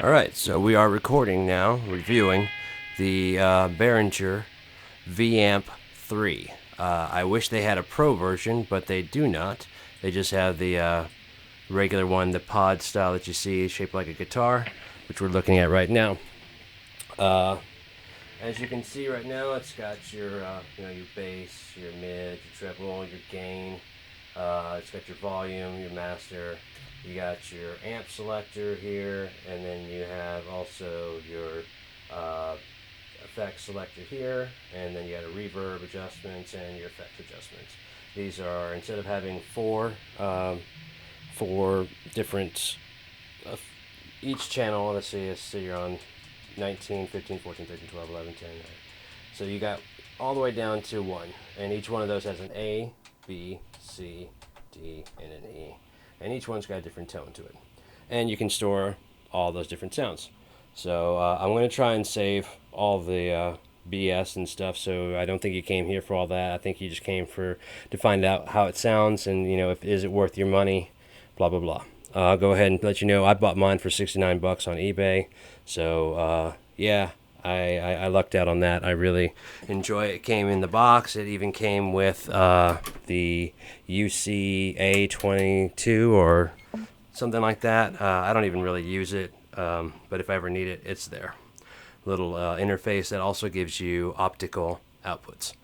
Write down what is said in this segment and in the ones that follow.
Alright, so we are recording now, reviewing the Behringer V-Amp 3. I wish they had a Pro version, but they do not. They just have the regular one, the pod style that you see, shaped like a guitar, which we're looking at right now. As you can see right now, it's got your, your bass, your mid, your treble, your gain. It's got your volume, your master. You got your amp selector here, and then you have also your effects selector here, and then you got a reverb adjustments and your effect adjustments. These are, instead of having four different, each channel, let's see, you're on 19, 15, 14, 13, 12, 11, 10. So you got all the way down to 1, and each one of those has an A, B, C, D, and an E. And each one's got a different tone to it. And you can store all those different sounds. So I'm going to try and save all the BS and stuff, so I don't think you came here for all that. I think you just came to find out how it sounds and, if is it worth your money, blah, blah, blah. I'll go ahead and let you know I bought mine for 69 bucks on eBay. So, yeah. I lucked out on that. I really enjoy it. It came in the box. It even came with the UCA22 or something like that. I don't even really use it, but if I ever need it, it's there. Little interface that also gives you optical outputs.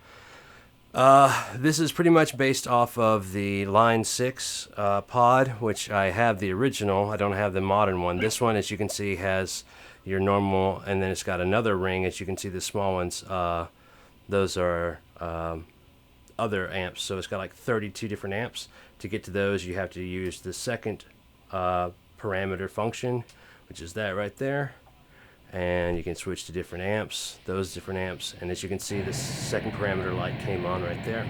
This is pretty much based off of the Line 6 pod, which I have the original. I don't have the modern one. This one, as you can see, has your normal, and then it's got another ring. As you can see, the small ones, those are other amps. So it's got like 32 different amps. To get to those, you have to use the second parameter function, which is that right there. And you can switch to different amps, those different amps. And as you can see, the second parameter light came on right there.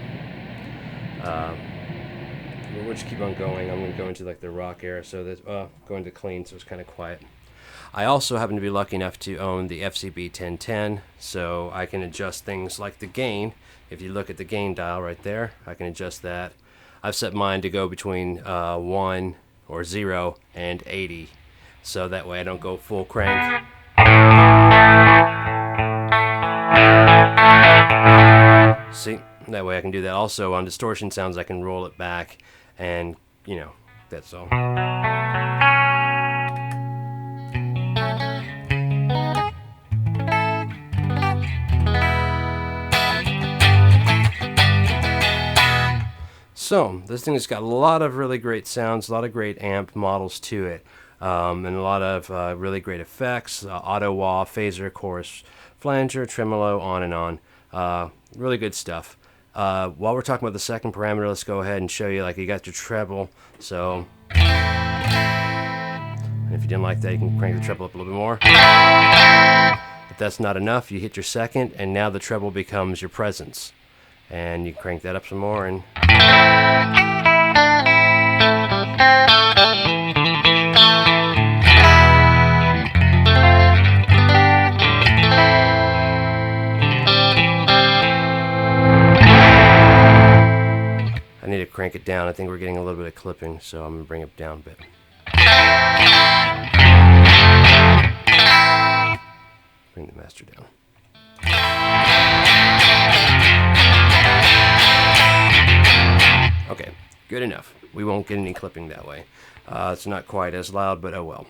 We'll just keep on going. I'm going to go into like the rock era, so that's going to clean, so it's kind of quiet. I also happen to be lucky enough to own the FCB 1010, so I can adjust things like the gain. If you look at the gain dial right there, I can adjust that. I've set mine to go between 1 or 0 and 80, so that way I don't go full crank. See, that way I can do that. Also on distortion sounds, I can roll it back, and that's all. So, this thing has got a lot of really great sounds, a lot of great amp models to it, and a lot of really great effects, auto wah, phaser, chorus, flanger, tremolo, on and on. Really good stuff. While we're talking about the second parameter, let's go ahead and show you, you got your treble. So, and if you didn't like that, you can crank the treble up a little bit more. If that's not enough, you hit your second, and now the treble becomes your presence. And you crank that up some more, and I need to crank it down. I think we're getting a little bit of clipping, so I'm going to bring it down a bit. Bring the master down. Okay, good enough. We won't get any clipping that way. It's not quite as loud, but oh well.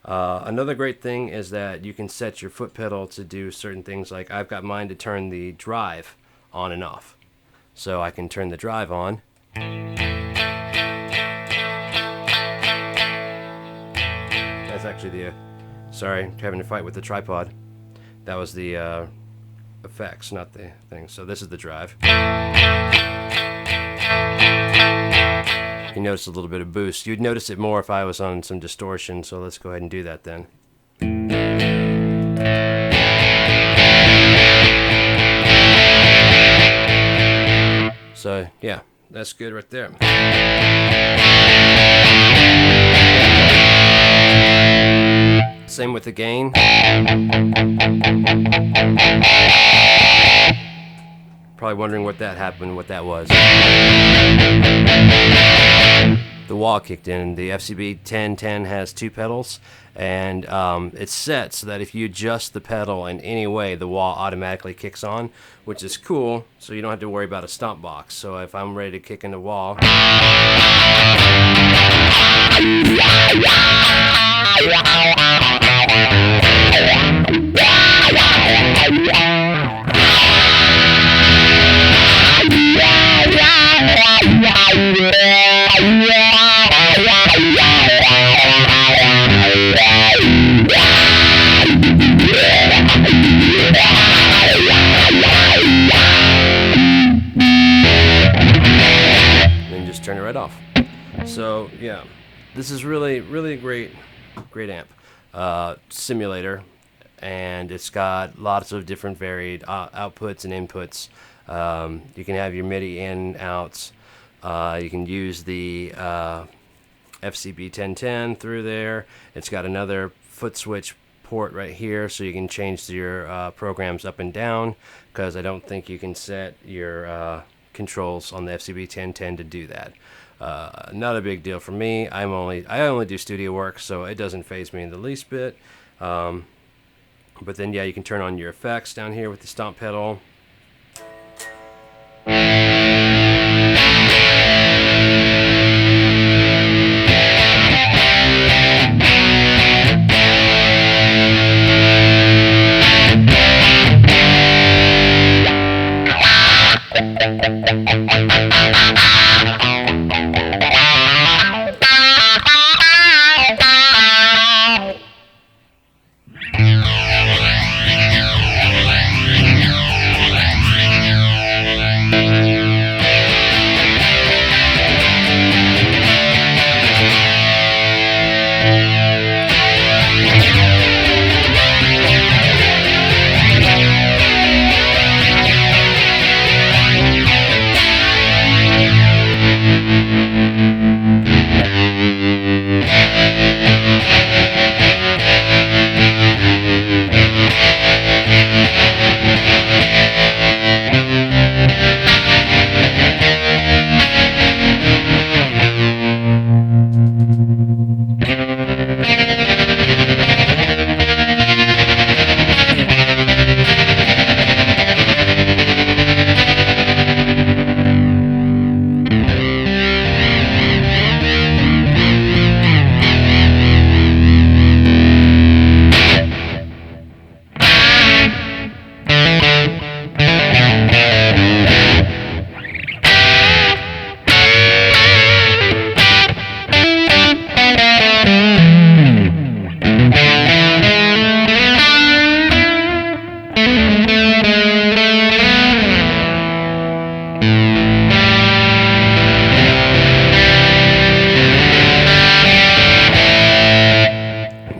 Another great thing is that you can set your foot pedal to do certain things. Like I've got mine to turn the drive on and off. So I can turn the drive on. That's actually the, sorry, having to fight with the tripod. That was the effects, not the thing. So this is the drive. You notice a little bit of boost. You'd notice it more if I was on some distortion, so let's go ahead and do that then. So yeah, that's good right there. Same with the gain. Probably wondering what that happened, what that was. the wah kicked in. The FCB 1010 has 2 pedals, and it's set so that if you adjust the pedal in any way, the wah automatically kicks on, which is cool, so you don't have to worry about a stomp box. So if I'm ready to kick in the wah, then just turn it right off. So yeah, this is really a great amp simulator, and it's got lots of different varied outputs and inputs. You can have your MIDI in, outs. You can use the FCB 1010 through there. It's got another foot switch port right here, so you can change your programs up and down, because I don't think you can set your controls on the FCB 1010 to do that. Not a big deal for me. I only do studio work, so it doesn't faze me in the least bit. But then yeah, you can turn on your effects down here with the stomp pedal.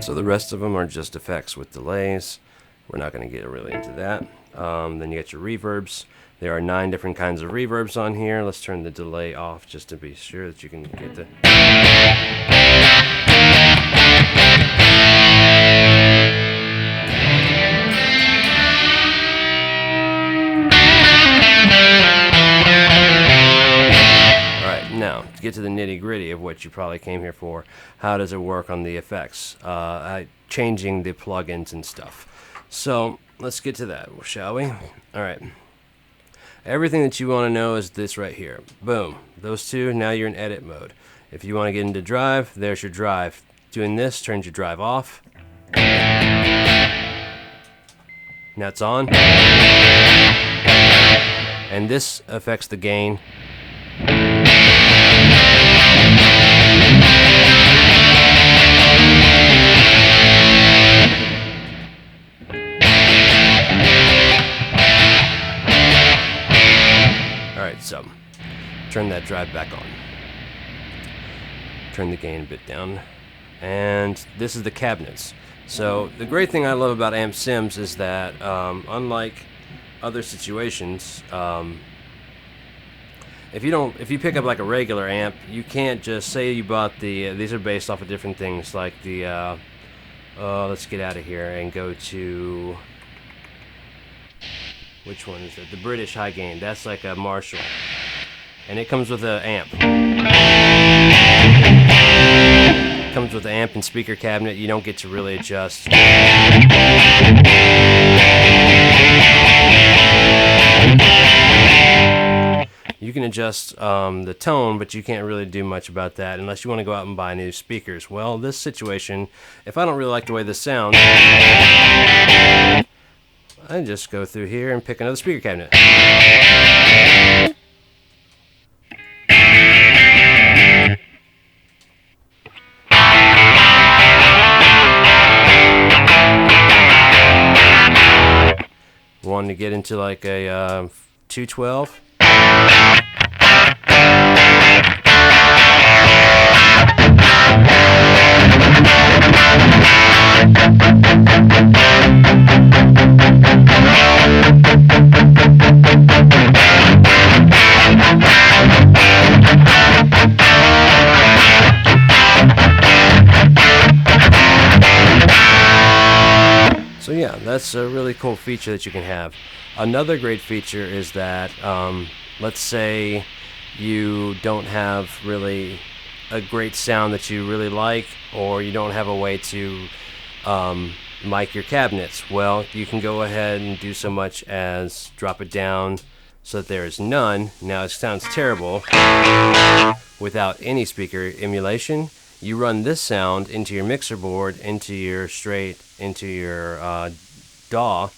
So the rest of them are just effects with delays. We're not going to get really into that. Then you got your reverbs. There are 9 different kinds of reverbs on here. Let's turn the delay off just to be sure that you can get the... Alright, now, to get to the nitty-gritty of what you probably came here for, how does it work on the effects? Changing the plugins and stuff. So, let's get to that, shall we? Alright. Everything that you want to know is this right here. Boom. Those two, now you're in edit mode. If you want to get into drive, there's your drive. Doing this turns your drive off. Now it's on. And this affects the gain. Alright, so turn that drive back on. Turn the gain a bit down. And this is the cabinets. So the great thing I love about amp sims is that unlike other situations, if you pick up like a regular amp, you can't just say you bought the these are based off of different things, like the let's get out of here and go to, which one is it? The British high gain. That's like a Marshall, and it comes with an amp. Comes with amp and speaker cabinet. You don't get to really adjust. You can adjust the tone, but you can't really do much about that unless you want to go out and buy new speakers. Well, this situation, if I don't really like the way this sounds, I just go through here and pick another speaker cabinet. Wanting to get into like a 212. So yeah, that's a really cool feature that you can have. Another great feature is that, let's say you don't have really a great sound that you really like, or you don't have a way to mic your cabinets. Well, you can go ahead and do so much as drop it down so that there is none. Now it sounds terrible without any speaker emulation. You run this sound into your mixer board, into your DAW,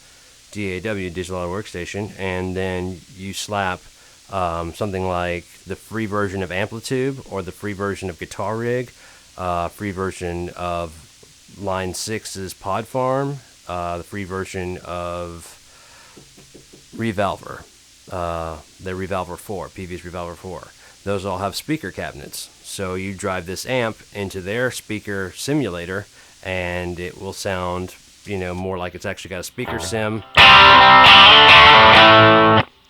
DAW, Digital Audio Workstation, and then you slap something like the free version of Amplitube, or the free version of Guitar Rig, free version of Line 6's Pod Farm, the free version of Revalver, the Revalver 4, Peavey's Revalver 4. Those all have speaker cabinets. So you drive this amp into their speaker simulator, and it will sound, you know, more like it's actually got a speaker sim.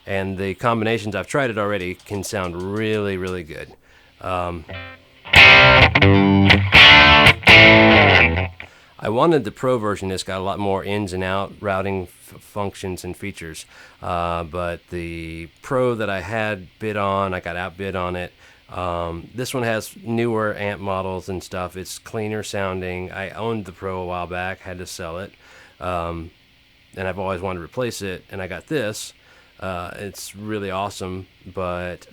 And the combinations, I've tried it already, can sound really, really good. I wanted the Pro version. It's got a lot more ins and out routing functions and features. But the Pro that I had bid on, I got outbid on it. This one has newer amp models and stuff. It's cleaner sounding. I owned the Pro a while back, had to sell it. And I've always wanted to replace it, and I got this. It's really awesome, but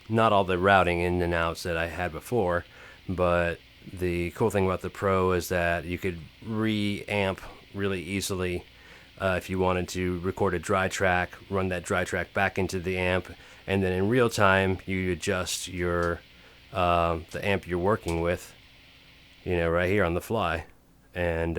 not all the routing in and outs that I had before. But the cool thing about the Pro is that you could re-amp really easily. If you wanted to record a dry track, run that dry track back into the amp, and then in real time you adjust your the amp you're working with, you know, right here on the fly. And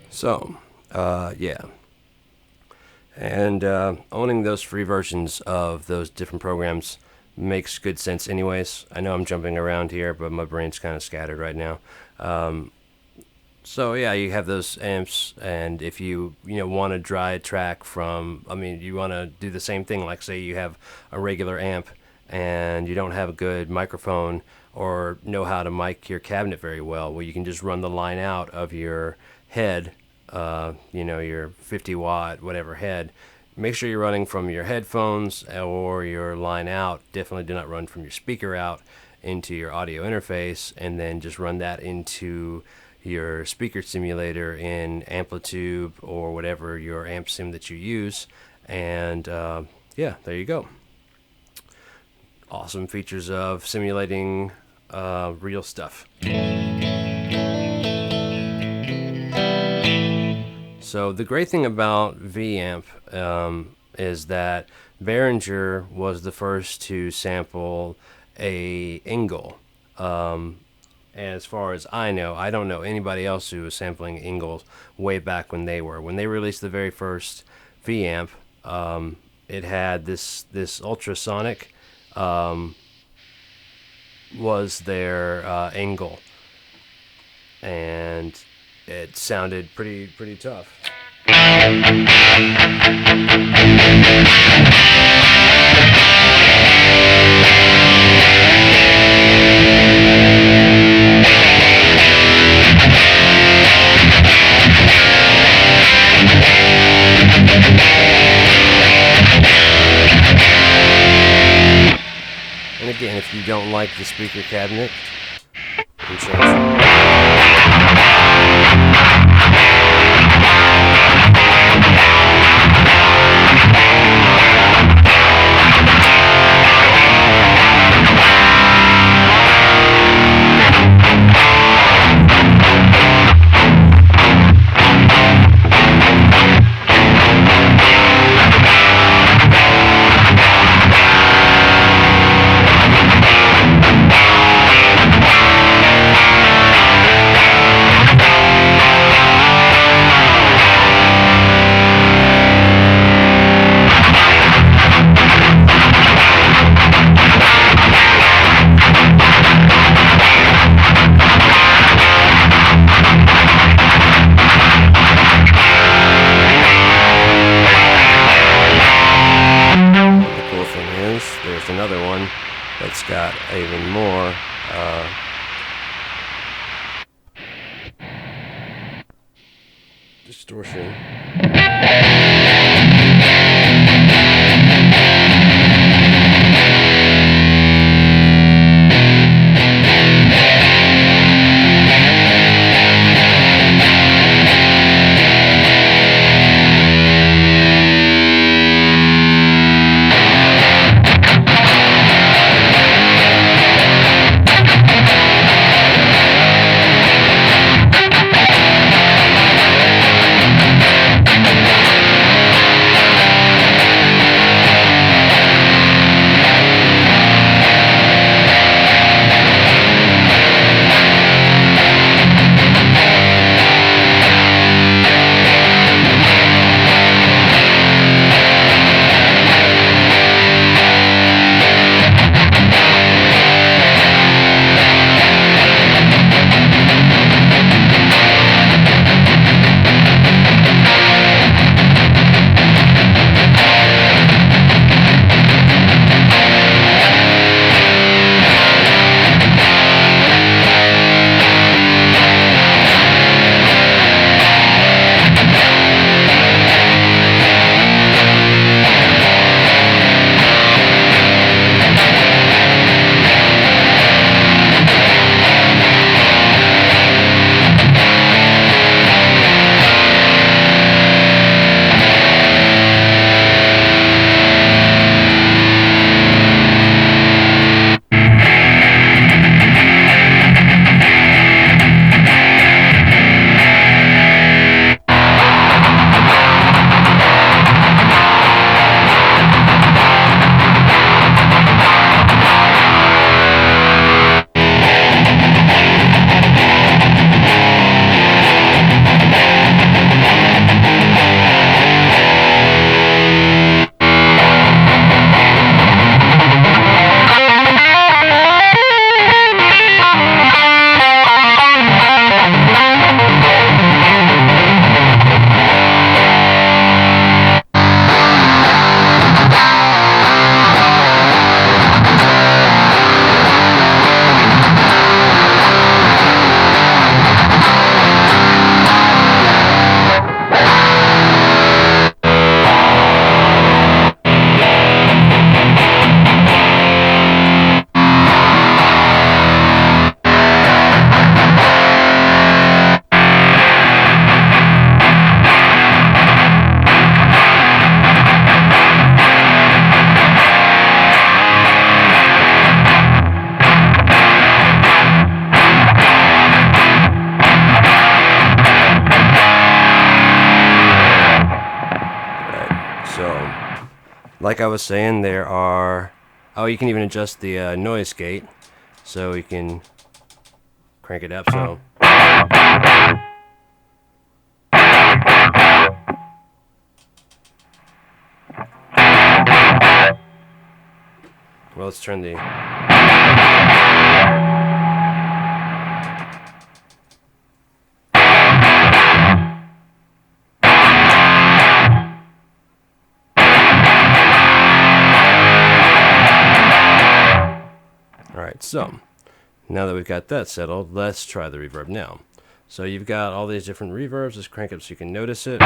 so, yeah. And owning those free versions of those different programs makes good sense anyways. I know I'm jumping around here, but my brain's kind of scattered right now. So yeah, you have those amps, and if you want to dry track from, I mean, you want to do the same thing, like say you have a regular amp and you don't have a good microphone or know how to mic your cabinet very well, well, you can just run the line out of your head, your 50 watt whatever head. Make sure you're running from your headphones or your line out. Definitely do not run from your speaker out into your audio interface, and then just run that into your speaker simulator in Amplitube or whatever your amp sim that you use. And yeah, there you go. Awesome features of simulating real stuff. So the great thing about V-Amp is that Behringer was the first to sample a Engel. And as far as I know, I don't know anybody else who was sampling Ingalls way back when they were. When they released the very first V-Amp, it had this ultrasonic was their Ingal, and it sounded pretty tough. And again, if you don't like the speaker cabinet, you can change it. Another one that's got even more distortion. Like I was saying, there are... Oh, you can even adjust the noise gate. So you can crank it up. So. Well, let's turn the. Alright, so now that we've got that settled, let's try the reverb now. So you've got all these different reverbs. Let's crank up so you can notice it.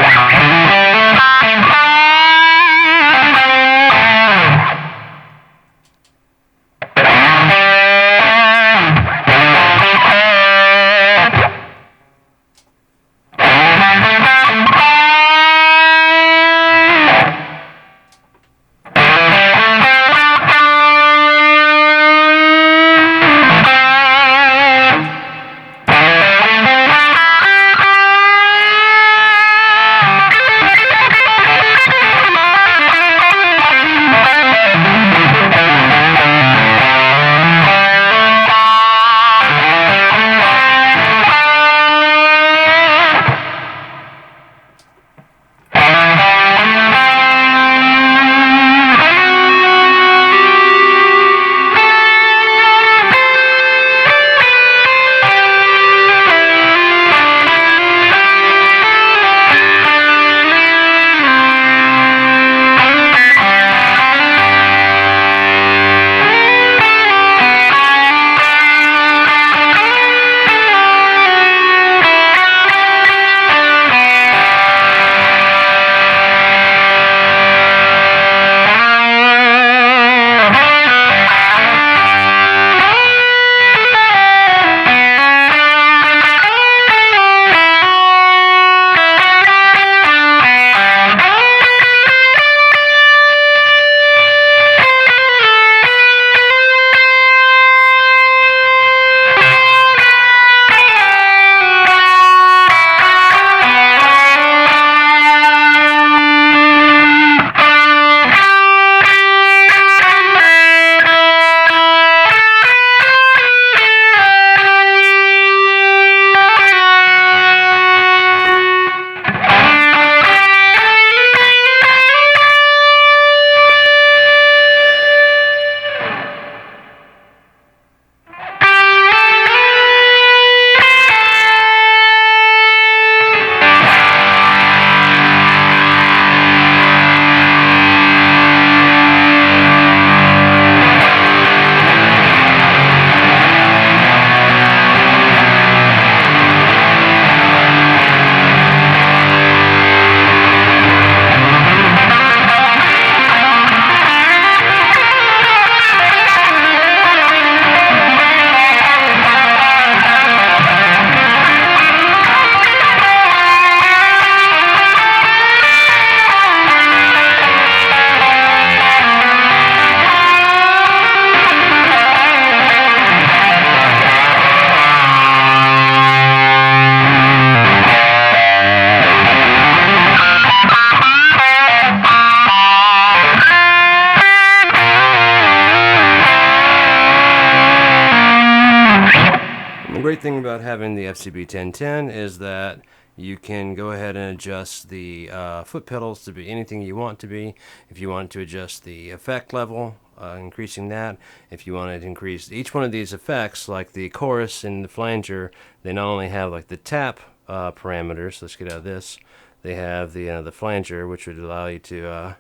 great thing about having the FCB 1010 is that you can go ahead and adjust the foot pedals to be anything you want to be. If you want to adjust the effect level, increasing that. If you want to increase each one of these effects, like the chorus and the flanger, they not only have like the tap parameters. Let's get out of this. They have the flanger, which would allow you to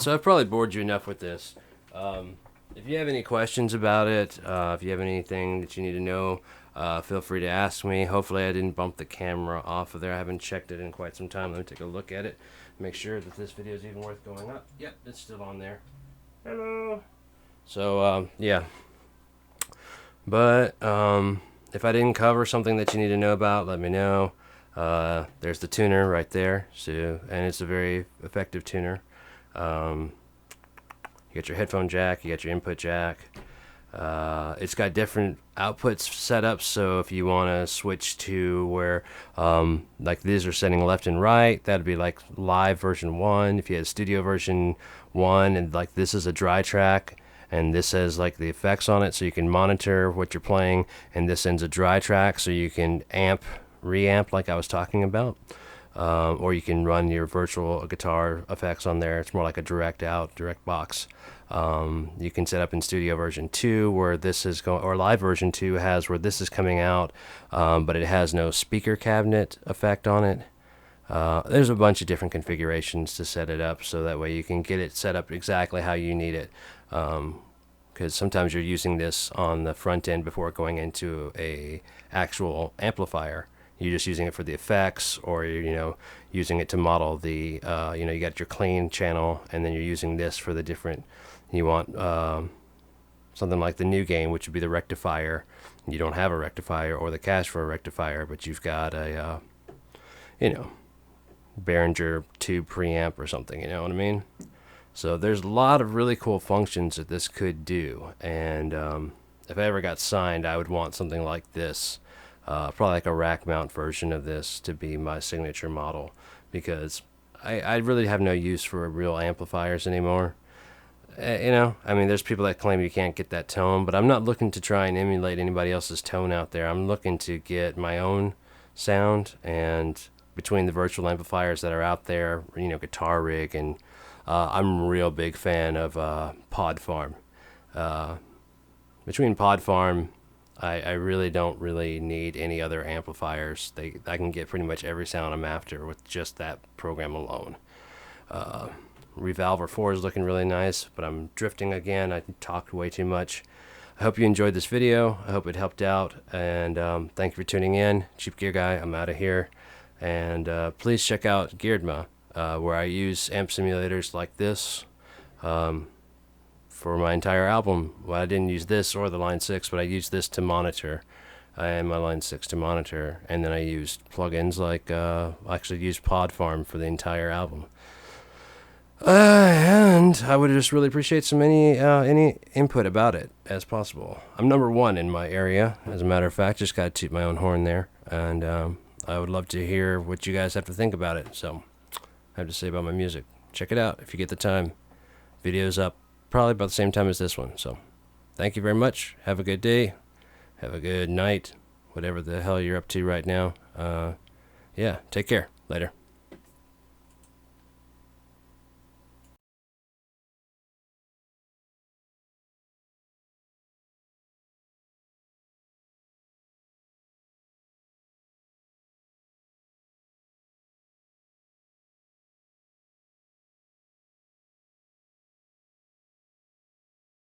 so I've probably bored you enough with this. If you have any questions about it, if you have anything that you need to know, feel free to ask me. Hopefully I didn't bump the camera off of there. I haven't checked it in quite some time. Let me take a look at it. Make sure that this video is even worth going up. Yep, it's still on there. Hello. So, yeah. But, if I didn't cover something that you need to know about, let me know. There's the tuner right there. So, and it's a very effective tuner. You got your headphone jack, you got your input jack. It's got different outputs set up, so if you want to switch to where, like these are setting left and right, that'd be like live version 1. If you had studio version 1, and like this is a dry track, and this has like the effects on it, so you can monitor what you're playing, and this ends a dry track, so you can reamp like I was talking about. Or you can run your virtual guitar effects on there. It's more like a direct box. You can set up in studio version 2 where this is going, or live version 2 has where this is coming out, but it has no speaker cabinet effect on it. There's a bunch of different configurations to set it up, so that way you can get it set up exactly how you need it. Because sometimes you're using this on the front end before going into a actual amplifier. You're just using it for the effects, or you're, using it to model the, you got your clean channel, and then you're using this for the different. You want something like the new game, which would be the rectifier. You don't have a rectifier or the cache for a rectifier, but you've got a, Behringer tube preamp or something. You know what I mean? So there's a lot of really cool functions that this could do, and if I ever got signed, I would want something like this. Probably like a rack mount version of this to be my signature model, because I really have no use for real amplifiers anymore. There's people that claim you can't get that tone, but I'm not looking to try and emulate anybody else's tone out there. I'm looking to get my own sound, and between the virtual amplifiers that are out there, Guitar Rig, and I'm a real big fan of Pod Farm. Between Pod Farm, I really don't need any other amplifiers. I can get pretty much every sound I'm after with just that program alone. Revalver 4 is looking really nice, but I'm drifting again. I talked way too much. I hope you enjoyed this video. I hope it helped out, and thank you for tuning in. Cheapgearguy, I'm out of here. And please check out Gearedma, where I use amp simulators like this for my entire album. Well, I didn't use this or the Line 6, but I used this to monitor, and my Line 6 to monitor, and then I used plugins like, I actually used Pod Farm for the entire album. And I would just really appreciate any input about it as possible. I'm #1 in my area, as a matter of fact. Just got to toot my own horn there, and I would love to hear what you guys have to think about it. So, I have to say about my music. Check it out if you get the time. Video's up probably about the same time as this one. So, thank you very much. Have a good day. Have a good night. Whatever the hell you're up to right now. Yeah, take care. Later.